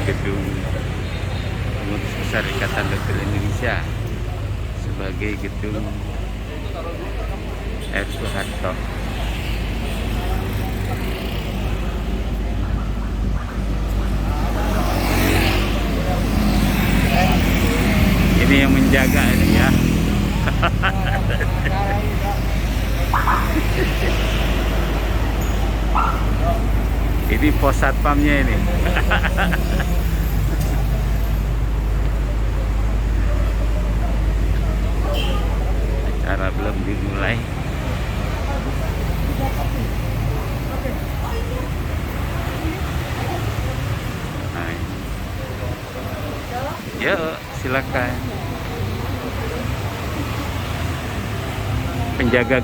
gedung Pengurus Besar Ikatan Dokter Indonesia sebagai gedung R. Soeharto. Ini yang menjaga ini ya. Ini pos satpamnya ini. Acara belum dimulai. Nah, yuk silakan. Penjaga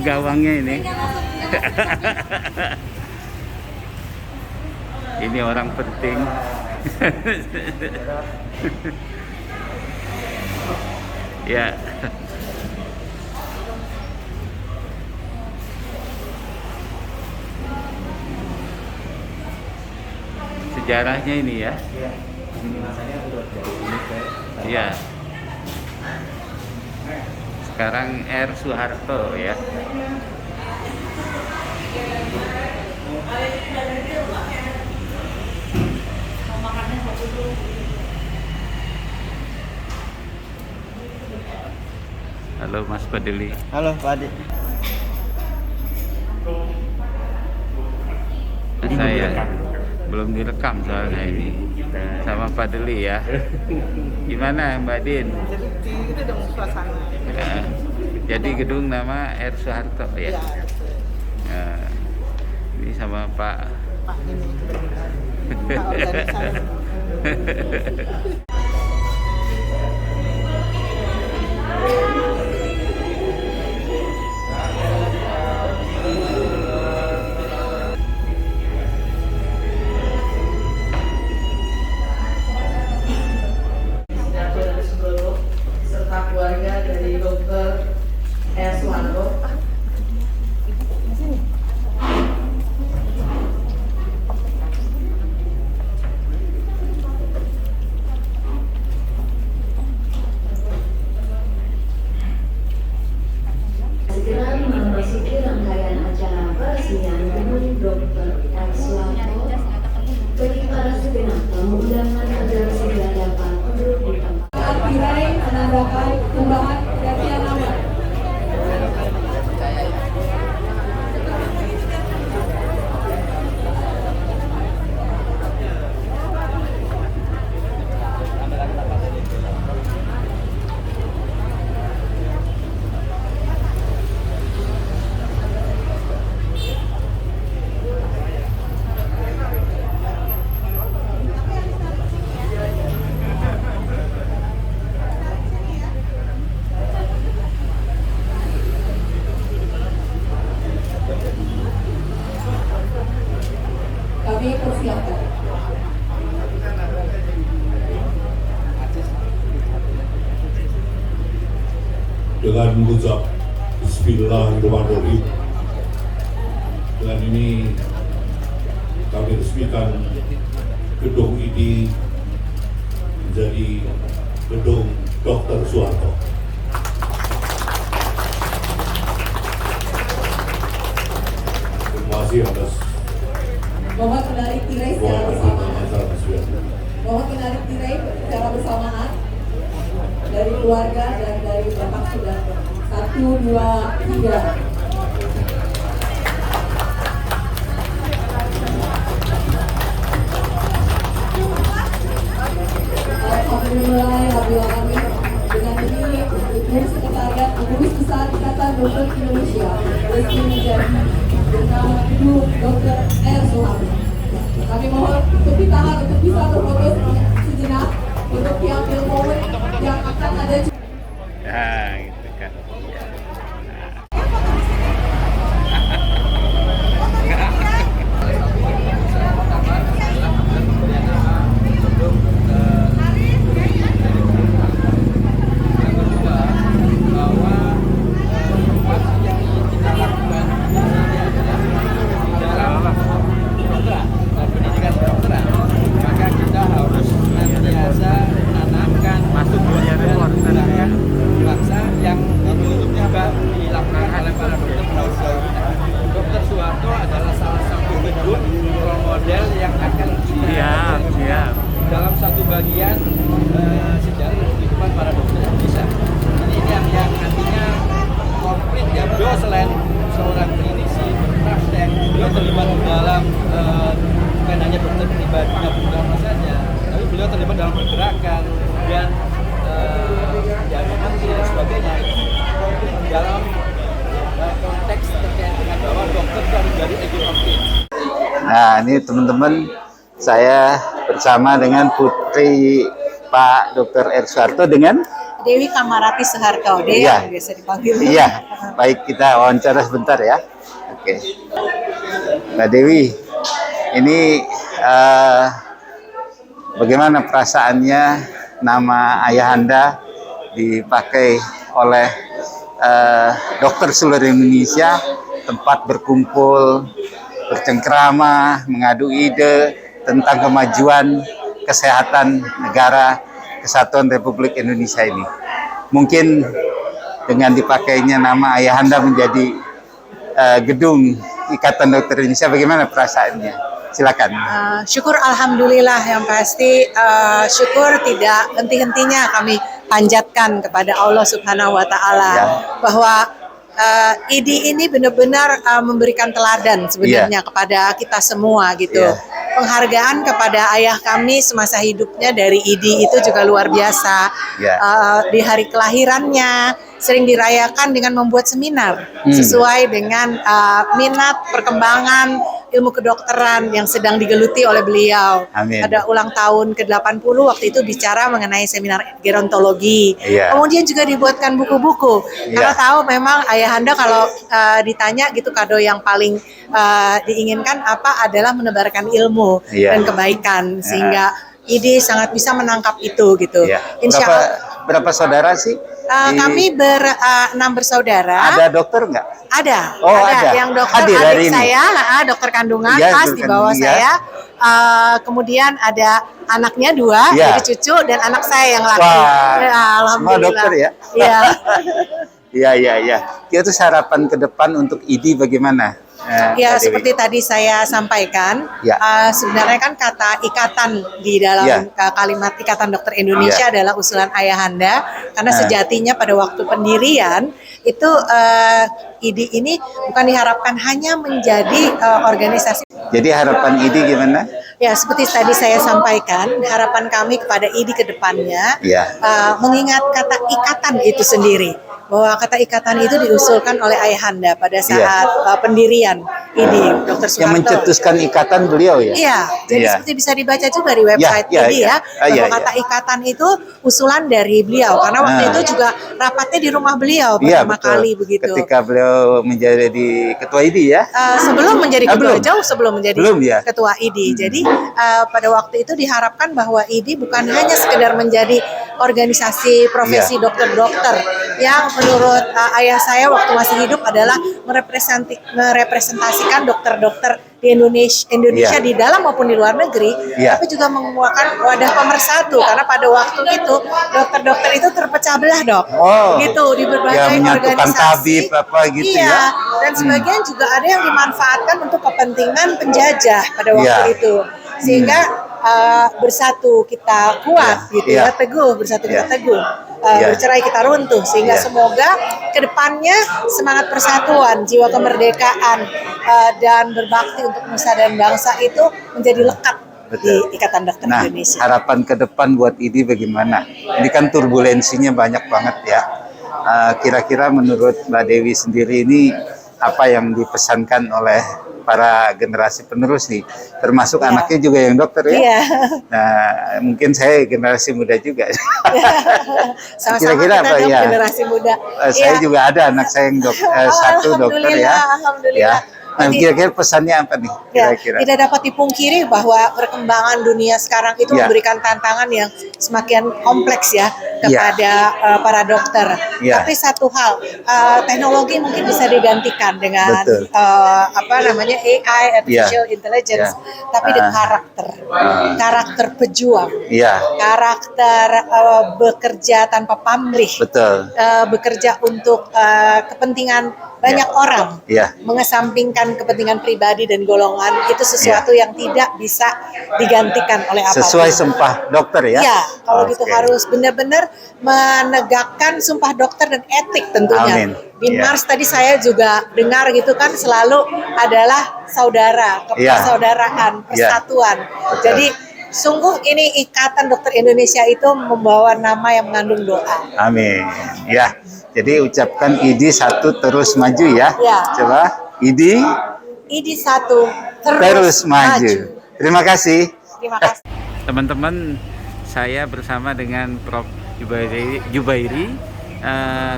gawangnya ini. Ini orang penting. Ya. Sejarahnya ini ya. Iya. Sekarang R. Soeharto ya. Halo Mas Padeli. Halo Pak Adi. Saya belum direkam soalnya ini sama Pak Deli ya. Gimana Mbak Din? Itu dong suasana. Ya, jadi gedung nama R. Soeharto ya. Iya, betul. Nah, ini sama Pak. Pak ini. Pak organisasi. Serta keluarga dari Dr. R. Soeharto. Segera memasuki rangkaian acara peresmian gedung Dr. R. Soeharto. Bagi para segenap tamu undangan agar segera dapat duduk di tempat. Diraih menandakan perubahan pergantian nama. Kami persilakan. Dengan mengucap Bismillahirrahmanirrahim. Dengan ini kami resmikan gedung ini menjadi gedung Dr. Soeharto. Terima kasih atas Mohon menarik tirai secara bersamaan. Mohon menarik tirai secara bersamaan dari keluarga dan dari Bapak Soeharto. 1, 2, 3. Alhamdulillahirrahmanirrahim. Dengan ini, Ibu Sekretariat Pengurus Besar Ikatan Dokter Indonesia resmi menjadi dengan gedung Dr. R. Soeharto. Kami mohon untuk ditahan untuk bisa berfoto sejenak untuk diambil momen yang akan ada. Ya, gitu kan. bagian sejarah dan kehidupan para dokter Indonesia. Ini yang nantinya komplit ya. Beliau selain seorang klinisi berpraktek, beliau terlibat di dalam bukan hanya dokter pribadinya Bung Karno saja, tapi beliau terlibat dalam pergerakan dan animasi dan sebagainya. Komplit dalam konteks terkait dengan bahwa dokter harus dari educated. Nah, ini teman-teman, saya bersama dengan putri Pak Dr. R. Soeharto dengan Dewi Kamarati Soeharto, Dewi Iya. yang biasa dipanggil. Iya, baik, kita wawancara sebentar ya. Oke, Mbak Dewi, ini bagaimana perasaannya nama ayahanda dipakai oleh dokter seluruh Indonesia, tempat berkumpul, bercengkrama, mengadu ide tentang kemajuan kesehatan negara Kesatuan Republik Indonesia ini. Mungkin dengan dipakainya nama ayahanda menjadi gedung Ikatan Dokter Indonesia, bagaimana perasaannya? Silakan. Syukur alhamdulillah, yang pasti syukur tidak henti-hentinya kami panjatkan kepada Allah Subhanahu wa taala Ya. bahwa IDI ini benar-benar memberikan teladan sebenarnya kepada kita semua gitu. Ya. Penghargaan kepada ayah kami semasa hidupnya dari IDI itu juga luar biasa. Ya. Di hari kelahirannya sering dirayakan dengan membuat seminar sesuai dengan minat perkembangan ilmu kedokteran yang sedang digeluti oleh beliau. Amin. Pada ulang tahun ke-80 waktu itu bicara mengenai seminar gerontologi. Iya. Kemudian juga dibuatkan buku-buku. Iya. Karena tahu memang ayahanda kalau ditanya gitu kado yang paling diinginkan apa adalah menebarkan ilmu Iya. dan kebaikan, sehingga IDI sangat bisa menangkap itu gitu. Ya. Insya Allah. Berapa saudara sih? Kami enam bersaudara. Ada dokter nggak? Ada. Oh, ada. Yang dokter Hadir hari adik ini. saya, dokter kandungan Iya, pas dokter di bawah kandungan, saya. Kemudian ada anaknya 2, Iya. jadi cucu, dan anak saya yang laki. Wah, Ya, semua alhamdulillah. dokter ya? Iya. Iya. Itu harapan ke depan untuk IDI bagaimana? Ya, Mbak Dewi? seperti tadi saya sampaikan, Ya. sebenarnya kan kata ikatan di dalam Ya. kalimat Ikatan Dokter Indonesia Ya. adalah usulan ayahanda, karena Ah. sejatinya pada waktu pendirian itu IDI ini bukan diharapkan hanya menjadi organisasi. Jadi harapan IDI gimana? Ya, seperti tadi saya sampaikan, harapan kami kepada IDI ke depannya Ya. mengingat kata ikatan itu sendiri. Bahwa kata ikatan itu diusulkan oleh ayahanda pada saat pendirian IDI, Dr. Soeharto. Yang mencetuskan ikatan beliau ya? Iya, jadi Iya. seperti bisa dibaca juga di website Ya, IDI ya. bahwa Iya. kata ikatan itu usulan dari beliau. Karena waktu itu juga rapatnya di rumah beliau Iya, pertama betul. kali begitu. Ketika beliau menjadi ketua IDI ya? Sebelum menjadi ketua, belum. jauh sebelum menjadi Belum, ya? ketua IDI. Jadi pada waktu itu diharapkan bahwa IDI bukan hanya sekedar menjadi organisasi profesi Iya. dokter-dokter yang menurut ayah saya waktu masih hidup adalah merepresentasikan dokter-dokter di Indonesia Iya. di dalam maupun di luar negeri, Iya. tapi juga menguatkan wadah pemersatu, karena pada waktu itu dokter-dokter itu terpecah belah, Dok. Oh. Gitu di berbagai Ya, menyatukan organisasi. tabib apa gitu Iya, ya? dan sebagian juga ada yang dimanfaatkan untuk kepentingan penjajah pada waktu Iya. itu, sehingga bersatu kita kuat Iya, gitu iya. ya, teguh, bersatu kita Iya. teguh, Iya. bercerai kita runtuh, sehingga Iya. semoga kedepannya semangat persatuan, jiwa kemerdekaan dan berbakti untuk nusa dan bangsa itu menjadi lekat di Betul. Ikatan Dokter Nah, Indonesia. harapan ke depan buat IDI bagaimana? Ini kan turbulensinya banyak banget ya. Kira-kira menurut Mbak Dewi sendiri ini apa yang dipesankan oleh para generasi penerus nih, termasuk Iya. anaknya juga yang dokter ya. Iya. Nah, mungkin saya generasi muda juga. Sama-sama Kira-kira kita apa dong ya? generasi muda. Saya Iya. juga ada anak saya yang satu dokter ya. Alhamdulillah. Ya. Nah, Jadi- kira-kira pesannya apa nih? Ya, Kira-kira. tidak dapat dipungkiri bahwa perkembangan dunia sekarang itu Ya. memberikan tantangan yang semakin kompleks ya kepada para dokter. Ya. Tapi satu hal, teknologi mungkin bisa digantikan dengan Betul. AI, artificial intelligence, Ya. tapi dengan karakter pejuang, Iya, karakter bekerja tanpa pamrih, betul. bekerja untuk kepentingan banyak orang Iya. mengesampingkan kepentingan pribadi dan golongan itu sesuatu yang tidak bisa digantikan oleh apapun. Sesuai sumpah dokter ya. Ya, kalau gitu Oke. harus benar-benar menegakkan sumpah dokter dan etik tentunya. Amin. Di Ya. Mars tadi saya juga dengar gitu kan selalu adalah saudara, Ya. persaudaraan, Ya. persatuan. Betul. Jadi sungguh ini Ikatan Dokter Indonesia itu membawa nama yang mengandung doa. Amin. Ya. Jadi ucapkan ID 1 terus maju ya. Ya. Coba ID ID 1 terus maju. Terima kasih. Terima kasih. Teman-teman, saya bersama dengan Prof. Jubairi,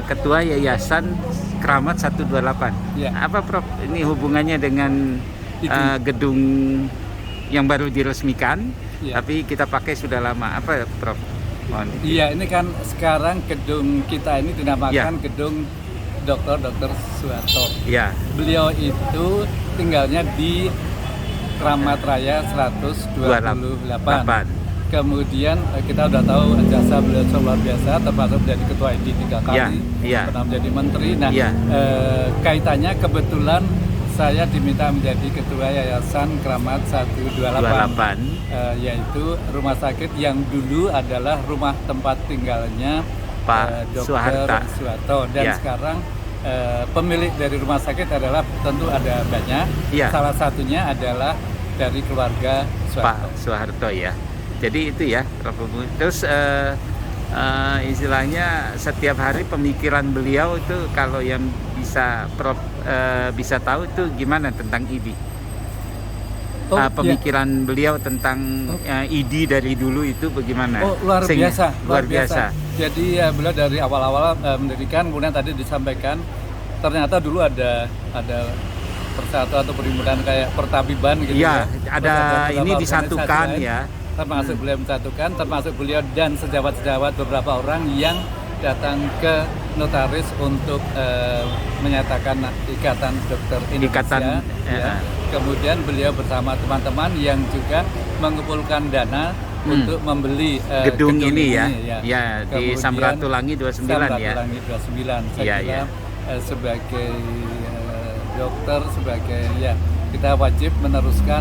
Ketua Yayasan Keramat 128. Ya. Apa Prof? Ini hubungannya dengan gedung yang baru diresmikan, Ya. tapi kita pakai sudah lama. Apa Prof? Mohon. Iya, ini kan sekarang gedung kita ini dinamakan Ya. gedung Dr. Suharto. Ya. Beliau itu tinggalnya di Kramat Raya 128. Kemudian kita udah tahu jasa beliau luar biasa, termasuk menjadi ketua ID 3 kali, Ya, ya. pernah menjadi menteri. Nah, Ya. kaitannya kebetulan saya diminta menjadi ketua Yayasan Kramat 128, yaitu rumah sakit yang dulu adalah rumah tempat tinggalnya Pak Dr. Suharto, dan Ya. sekarang pemilik dari rumah sakit adalah tentu ada banyak. Ya. Salah satunya adalah dari keluarga Suharto. Pak Soeharto ya. Jadi itu ya, Prof. Terus istilahnya setiap hari pemikiran beliau itu kalau yang bisa Prof bisa tahu itu gimana tentang ID? Pemikiran beliau tentang ID dari dulu itu bagaimana? Oh, luar biasa, Luar biasa. Jadi ya, beliau dari awal-awal mendirikan, kemudian tadi disampaikan ternyata dulu ada persatuan atau perhimpunan kayak pertabiban gitu Iya, ya. ada Beberapa ini organisasi disatukan lain, ya. Termasuk beliau menyatukan, termasuk beliau dan sejawat-sejawat beberapa orang yang datang ke notaris untuk menyatakan Ikatan Dokter Indonesia. Ya. Kemudian beliau bersama teman-teman yang juga mengumpulkan dana untuk membeli gedung ini ya. ya. Ya, di Kemudian Samratulangi 29 ya. Samratulangi 29. Saya Iya, kira iya. Sebagai dokter, sebagai ya kita wajib meneruskan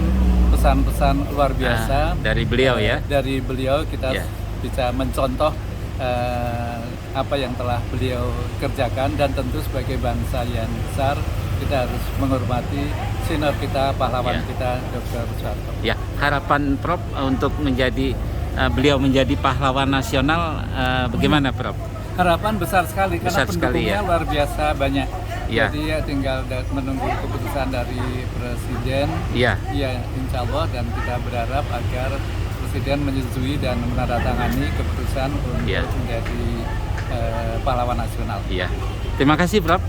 pesan-pesan luar biasa dari beliau ya. Dari beliau kita Ya. bisa mencontoh apa yang telah beliau kerjakan, dan tentu sebagai bangsa yang besar kita harus menghormati senior kita, pahlawan Ya. kita, Dr. Suharto. Ya, harapan Prof untuk menjadi beliau menjadi pahlawan nasional bagaimana Prof? Harapan besar sekali Besar karena sekali, pendukungnya ya. luar biasa banyak. Ya. Jadi ya tinggal menunggu keputusan dari Presiden. Iya. Ya, insya Allah, dan kita berharap agar Presiden menyetujui dan menandatangani keputusan untuk Ya. menjadi pahlawan nasional. Iya. Terima kasih Prof.